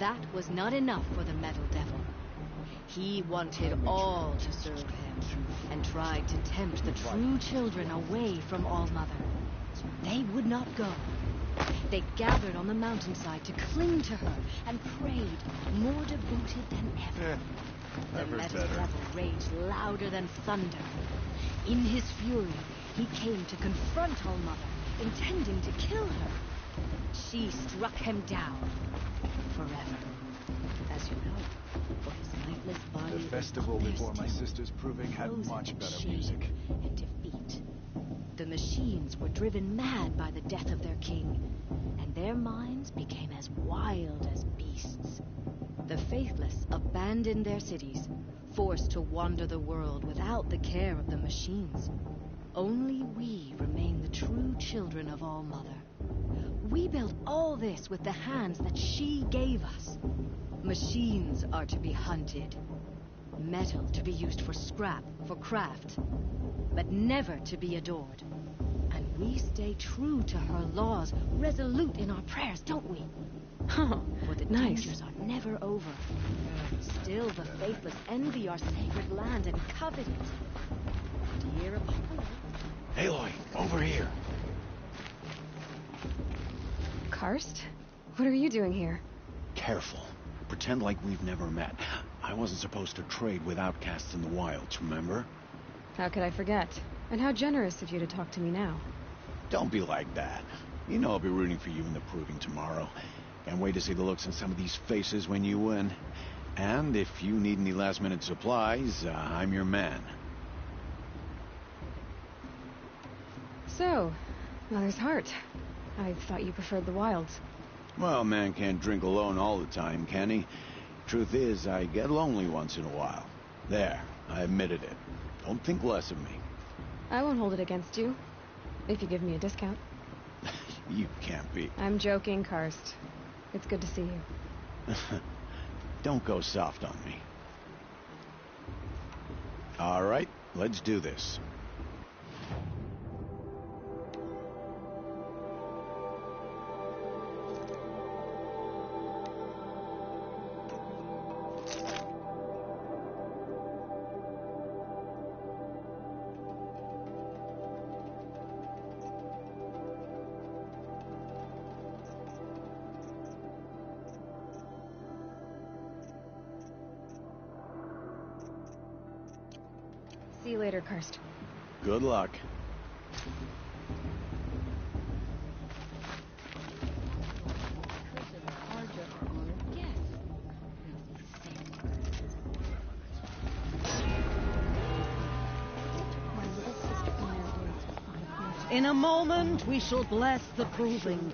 that was not enough for the Metal Devil. He wanted all to serve him, and tried to tempt the true children away from All-Mother. They would not go. They gathered on the mountainside to cling to her, and prayed, more devoted than ever. The Metal Devil raged louder than thunder. In his fury, he came to confront All-Mother, intending to kill her. She struck him down forever. As you know, for his lifeless body, The festival before my sister's proving had much better music. And defeat. The machines were driven mad by the death of their king, and their minds became as wild as beasts. The faithless abandoned their cities, forced to wander the world without the care of the machines. Only we remain the true children of All-Mother. We built all this with the hands that she gave us. Machines are to be hunted. Metal to be used for scrap, for craft. But never to be adored. And we stay true to her laws, resolute in our prayers, don't we? Oh, For the nice. dangers are never over. Still the faithless envy our sacred land and covet it. Dear Apollo. Aloy, over here. Karst? What are you doing here? Careful. Pretend like we've never met. I wasn't supposed to trade with outcasts in the wilds, remember? How could I forget? And how generous of you to talk to me now. Don't be like that. You know I'll be rooting for you in the proving tomorrow. Can't wait to see the looks on some of these faces when you win. And if you need any last-minute supplies, I'm your man. So, Mother's Heart. I thought you preferred the wilds. Well, man can't drink alone all the time, can he? Truth is, I get lonely once in a while. There, I admitted it. Don't think less of me. I won't hold it against you. If you give me a discount. You can't be. I'm joking, Karst. It's good to see you. Don't go soft on me. All right, let's do this. See you later, Karst. Good luck. In a moment, we shall bless the proving.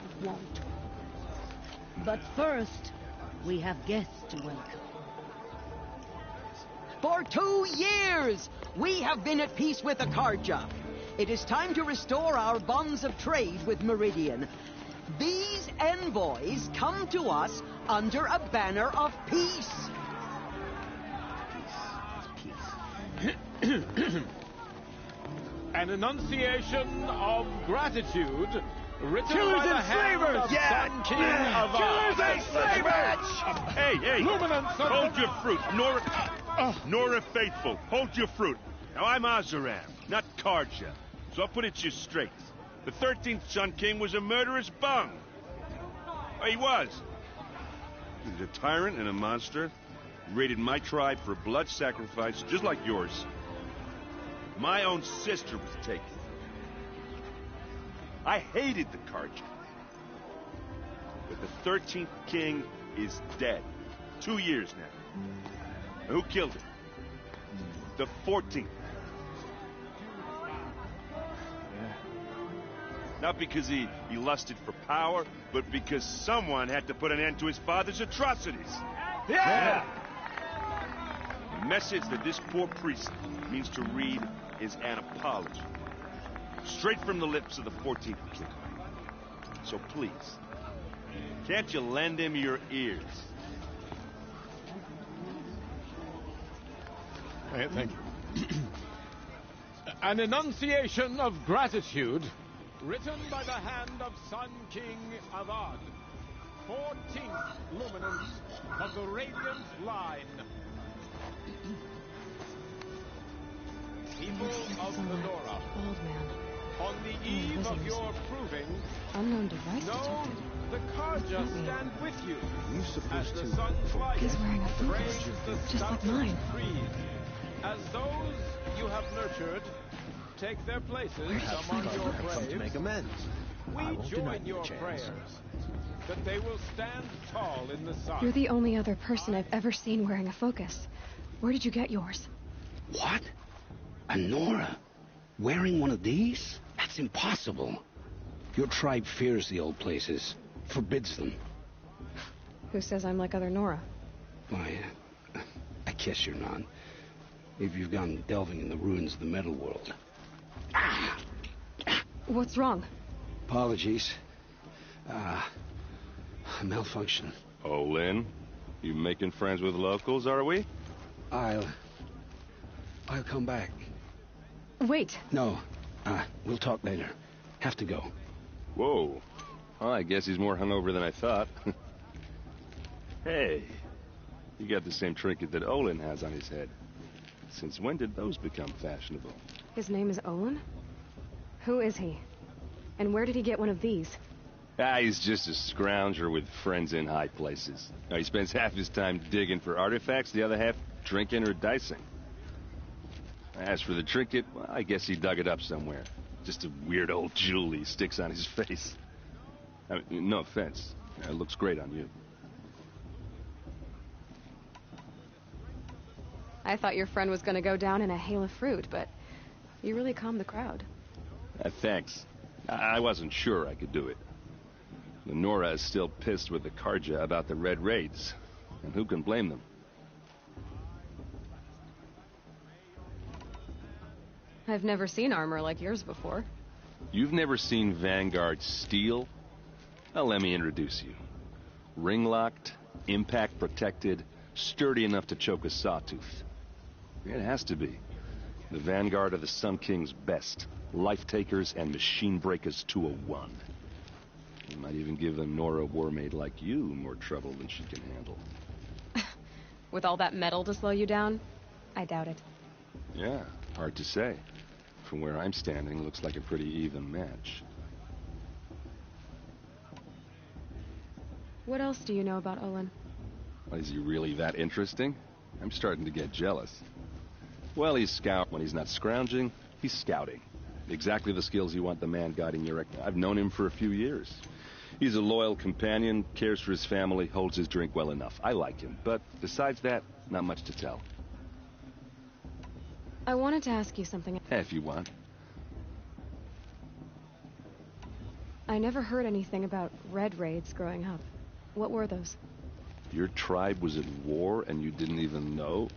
But first, we have guests to welcome. For 2 years, we have been at peace with the Carja. It is time to restore our bonds of trade with Meridian. These envoys come to us under a banner of peace. An enunciation of gratitude written Killers by the and hand slavers! of Sun King Avad. Killers and slavers! Hey! Luminance of Hold the- your fruit, Nora Faithful. Hold your fruit. Now, I'm Azaram, not Karja. So I'll put it to you straight. The 13th Sun King was a murderous bum. He was. He was a tyrant and a monster. He raided my tribe for blood sacrifice, just like yours. My own sister was taken. I hated the Karja. But the 13th King is dead. 2 years now. And who killed him? The 14th. Not because he lusted for power, but because someone had to put an end to his father's atrocities. Yeah! The message that this poor priest means to read is an apology. Straight from the lips of the 14th King. So please, can't you lend him your ears? Thank you. An enunciation of gratitude written by the hand of Sun King Avad, 14th luminance of the Radiant Line. People of Lenora, Old man. on the eve of your proving, Unknown device know detected. the Karja stand with you. You As supposed the to sun's light He's wearing a focus, rays the just like stoutest mine. creed. As those you have nurtured take their places among your braves, amends. we join your prayers that they will stand tall in the sun. You're the only other person I've ever seen wearing a focus. Where did you get yours? What? A Nora? Wearing one of these? That's impossible. Your tribe fears the old places, forbids them. Who says I'm like other Nora? Why, I guess you're not. If you've gone delving in the ruins of the metal world. What's wrong? Apologies. A malfunction. Oh, Lynn, you making friends with locals, are we? I'll come back. Wait. No, we'll talk later. Have to go. Whoa. Well, I guess he's more hungover than I thought. Hey, you got the same trinket that Olin has on his head. Since when did those become fashionable? His name is Olin? Who is he? And where did he get one of these? He's just a scrounger with friends in high places. He spends half his time digging for artifacts, the other half drinking or dicing. As for the trinket, well, I guess he dug it up somewhere. Just a weird old jewel he sticks on his face. I mean, no offense. It looks great on you. I thought your friend was gonna go down in a hail of fruit, but you really calmed the crowd. Thanks. I wasn't sure I could do it. Lenora is still pissed with the Karja about the Red Raids. And who can blame them? I've never seen armor like yours before. You've never seen Vanguard steel? Well, let me introduce you. Ring-locked, impact-protected, sturdy enough to choke a sawtooth. It has to be. The Vanguard of the Sun King's best. Life-takers and machine breakers to a one. You might even give a Nora warmaid like you more trouble than she can handle. With all that metal to slow you down? I doubt it. Yeah, hard to say. From where I'm standing, looks like a pretty even match. What else do you know about Olin? Is he really that interesting? I'm starting to get jealous. Well, he's scout. When he's not scrounging, he's scouting. Exactly the skills you want the man guiding your... I've known him for a few years. He's a loyal companion, cares for his family, holds his drink well enough. I like him, but besides that, not much to tell. I wanted to ask you something. If you want. I never heard anything about Red Raids growing up. What were those? Your tribe was at war and you didn't even know?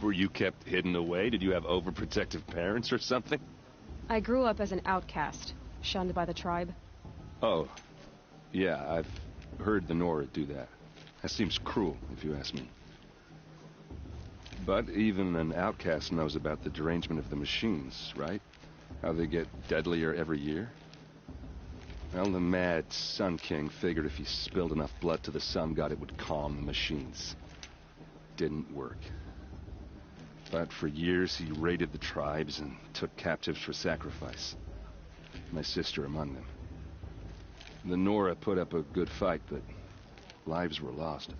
Were you kept hidden away? Did you have overprotective parents or something? I grew up as an outcast, shunned by the tribe. Oh, yeah, I've heard the Nora do that. That seems cruel, if you ask me. But even an outcast knows about the derangement of the machines, right? How they get deadlier every year. Well, the mad Sun King figured if he spilled enough blood to the Sun God, it would calm the machines. Didn't work. But for years, he raided the tribes and took captives for sacrifice. My sister among them. The Nora put up a good fight, but lives were lost.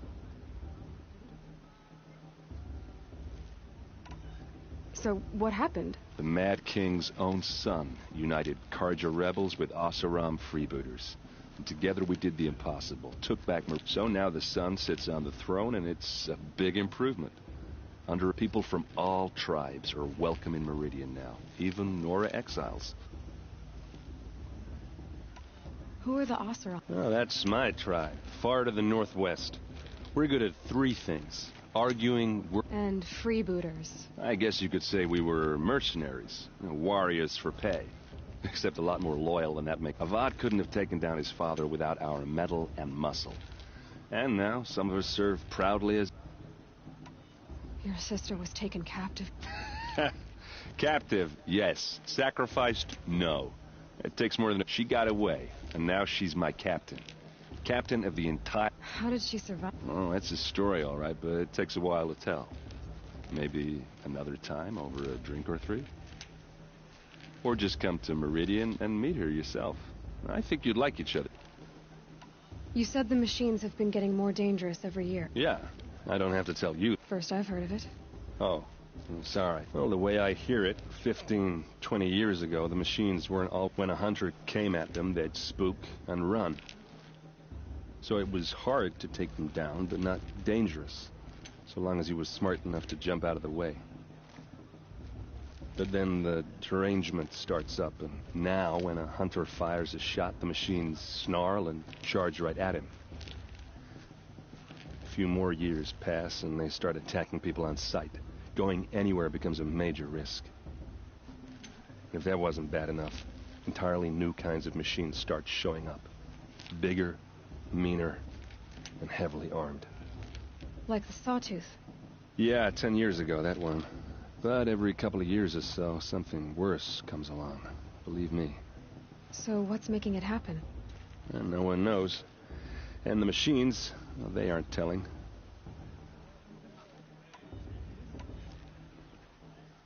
So, what happened? The Mad King's own son united Karja rebels with Oseram freebooters. And together we did the impossible, took back So now the Sun sits on the throne, and it's a big improvement. People from all tribes are welcome in Meridian now, even Nora exiles. Who are the Oseram? Oh, that's my tribe, far to the northwest. We're good at three things. Arguing, And freebooters. I guess you could say we were mercenaries, warriors for pay. Except a lot more loyal than that Avad couldn't have taken down his father without our metal and muscle. And now some of us serve proudly as... Your sister was taken captive. Captive, yes. Sacrificed, no. It takes more than... She got away, and now she's my captain. Captain of the entire... How did she survive? Oh, that's a story, all right, but it takes a while to tell. Maybe another time over a drink or three? Or just come to Meridian and meet her yourself. I think you'd like each other. You said the machines have been getting more dangerous every year. Yeah, I don't have to tell you. First I've heard of it. Oh, I'm sorry. Well, the way I hear it, 15, 20 years ago, the machines weren't all... When a hunter came at them, they'd spook and run. So it was hard to take them down, but not dangerous. So long as he was smart enough to jump out of the way. But then the derangement starts up, and now when a hunter fires a shot, the machines snarl and charge right at him. A few more years pass, and they start attacking people on sight. Going anywhere becomes a major risk. If that wasn't bad enough, entirely new kinds of machines start showing up. Bigger, meaner, and heavily armed. Like the Sawtooth. Yeah, 10 years ago, that one. But every couple of years or so, something worse comes along. Believe me. So what's making it happen? And no one knows. And the machines, well, they aren't telling.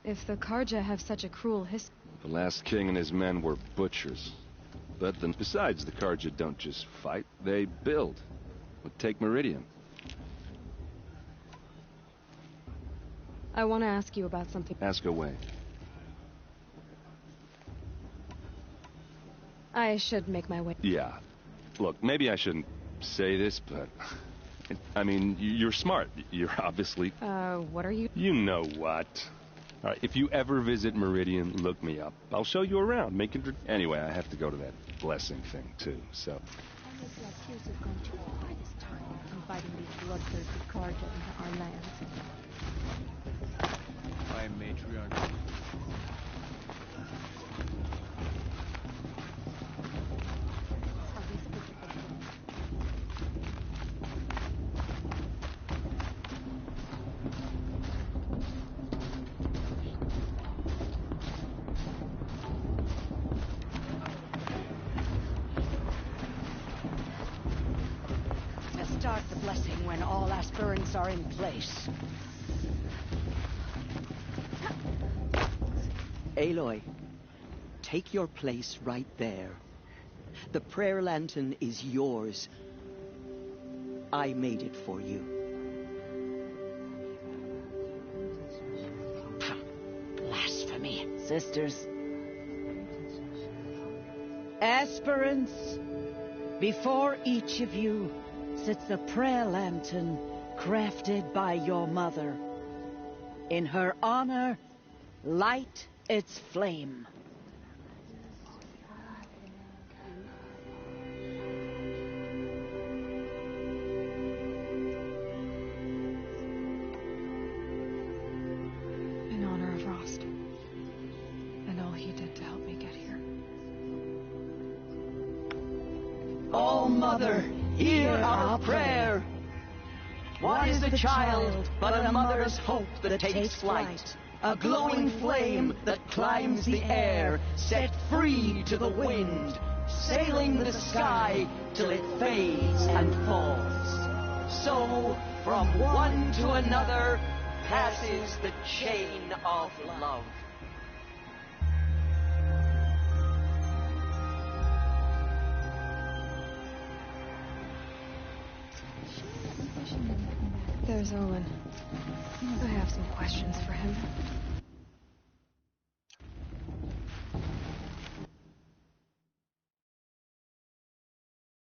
If the Karja have such a cruel history... The last king and his men were butchers. But then, besides, the Karja don't just fight, they build. Well, take Meridian. I want to ask you about something. Ask away. I should make my way. Yeah. Look, maybe I shouldn't say this, but... I mean, you're smart. You're obviously... what are you... You know what. All right, if you ever visit Meridian, look me up. I'll show you around. Anyway, I have to go to that blessing thing, too, so... By this time, inviting these bloodthirsty Karja into our lands. By matriarch. Start the blessing when all aspirants are in place. Aloy, take your place right there. The prayer lantern is yours. I made it for you. Blasphemy, sisters. Aspirants, before each of you sits a prayer lantern crafted by your mother. In her honor, light its flame. In honor of Rost. And all he did to help me get here. Oh, Mother, hear our prayer. What is the child but a mother's hope that takes flight? A glowing flame that climbs the air, set free to the wind, sailing the sky till it fades and falls. So, from one to another, passes the chain of love. There's Olin. I have some questions for him.